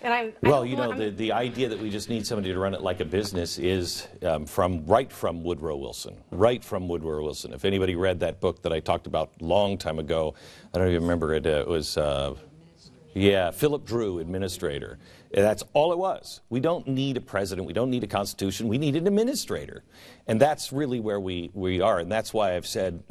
And well, you know, the idea that we just need somebody to run it like a business is right from Woodrow Wilson. If anybody read that book that I talked about a long time ago, I don't even remember it. It was, Philip Drew, administrator. That's all it was. We don't need a president. We don't need a constitution. We need an administrator. And that's really where we are. And that's why I've said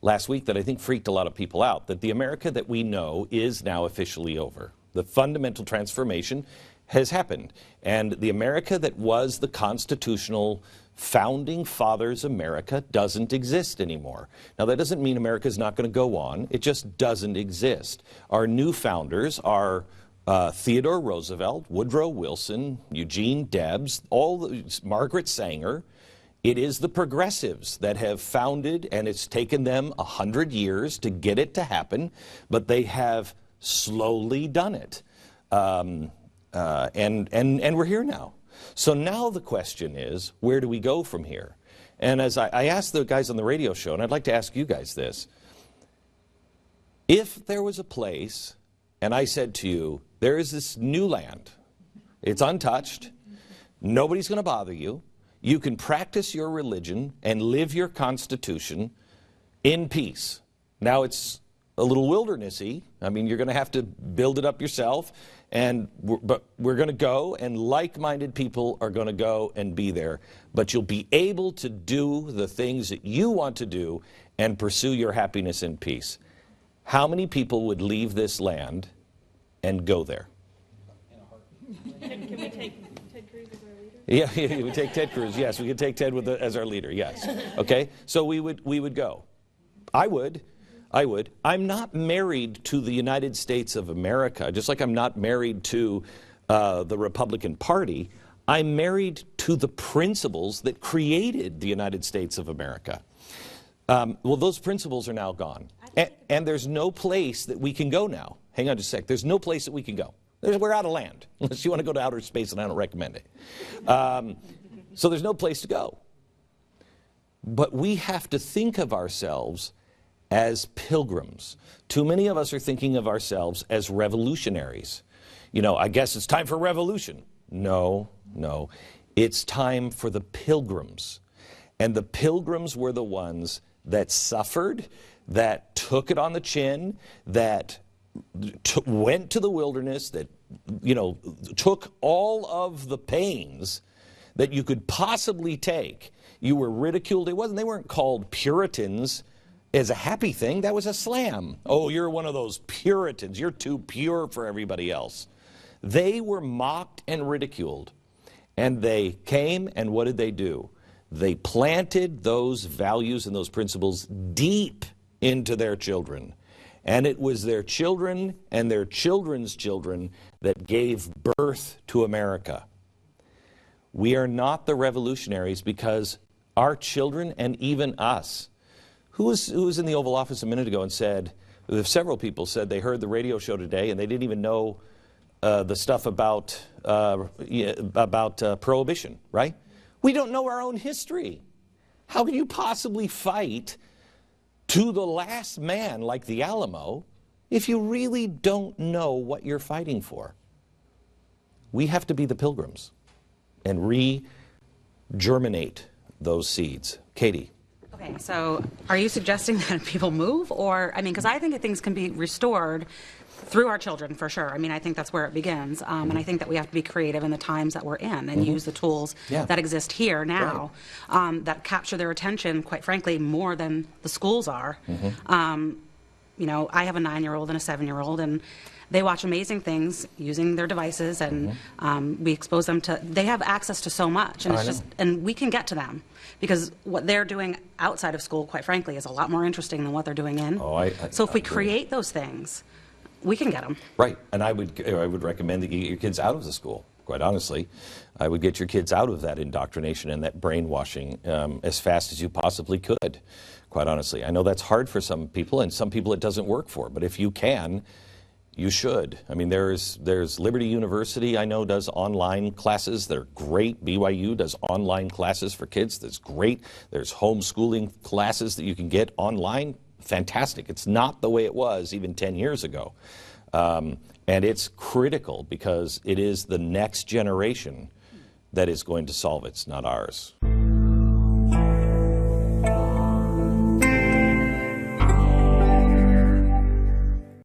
last week that I think freaked a lot of people out, that the America that we know is now officially over. The fundamental transformation has happened. And the America that was the constitutional founding fathers' America doesn't exist anymore. Now, that doesn't mean America's not going to go on. It just doesn't exist. Our new founders are Theodore Roosevelt, Woodrow Wilson, Eugene Debs, Margaret Sanger. It is the progressives that have founded, and it's taken them 100 years to get it to happen, but they have slowly done it. And we're here now. So now the question is, where do we go from here? And as I asked the guys on the radio show, and I'd like to ask you guys this, if there was a place, and I said to you, there is this new land, it's untouched, nobody's going to bother you, you can practice your religion and live your constitution in peace. Now it's a little wildernessy. I mean, you're going to have to build it up yourself, but we're going to go, and like-minded people are going to go and be there. But you'll be able to do the things that you want to do and pursue your happiness in peace. How many people would leave this land and go there? Can we take Ted Cruz as our leader? Yeah, we would take Ted Cruz. Yes, we could take Ted as our leader. Yes. Okay. So we would go. I would. I'm not married to the United States of America, just like I'm not married to the Republican Party. I'm married to the principles that created the United States of America. Well, those principles are now gone. And there's no place that we can go now. Hang on just a sec. There's no place that we can go. We're out of land, unless you want to go to outer space, and I don't recommend it. So there's no place to go. But we have to think of ourselves as pilgrims. Too many of us are thinking of ourselves as revolutionaries. You know, I guess it's time for revolution. No. It's time for the pilgrims. And the pilgrims were the ones that suffered, that took it on the chin, that went to the wilderness, that, you know, took all of the pains that you could possibly take. You were ridiculed. They weren't called Puritans as a happy thing. That was a slam. Oh, you're one of those Puritans. You're too pure for everybody else. They were mocked and ridiculed. And they came, and what did they do? They planted those values and those principles deep into their children. And it was their children and their children's children that gave birth to America. We are not the revolutionaries because our children and even us. Who was in the Oval Office a minute ago and said, several people said they heard the radio show today and they didn't even know the stuff about prohibition, right? We don't know our own history. How can you possibly fight to the last man like the Alamo if you really don't know what you're fighting for? We have to be the pilgrims and re-germinate those seeds. Katie. Okay, so are you suggesting that people move? Or, I mean, because I think that things can be restored through our children, for sure. I mean, I think that's where it begins. And I think that we have to be creative in the times that we're in and use the tools that exist here now that capture their attention, quite frankly, more than the schools are. You know, I have a 9-year-old and a 7-year-old, and they watch amazing things using their devices, and we expose them to, they have access to so much, and it's just, and we can get to them. Because what they're doing outside of school, quite frankly, is a lot more interesting than what they're doing in. So if we create those things, we can get them. Right, and I would recommend that you get your kids out of the school, quite honestly. I would get your kids out of that indoctrination and that brainwashing as fast as you possibly could, quite honestly. I know that's hard for some people, and some people it doesn't work for, but if you can, you should. I mean, there's Liberty University, I know, does online classes. They're great. BYU does online classes for kids. That's great. There's homeschooling classes that you can get online. Fantastic. It's not the way it was even 10 years ago. And And it's critical because it is the next generation that is going to solve it, it's not ours.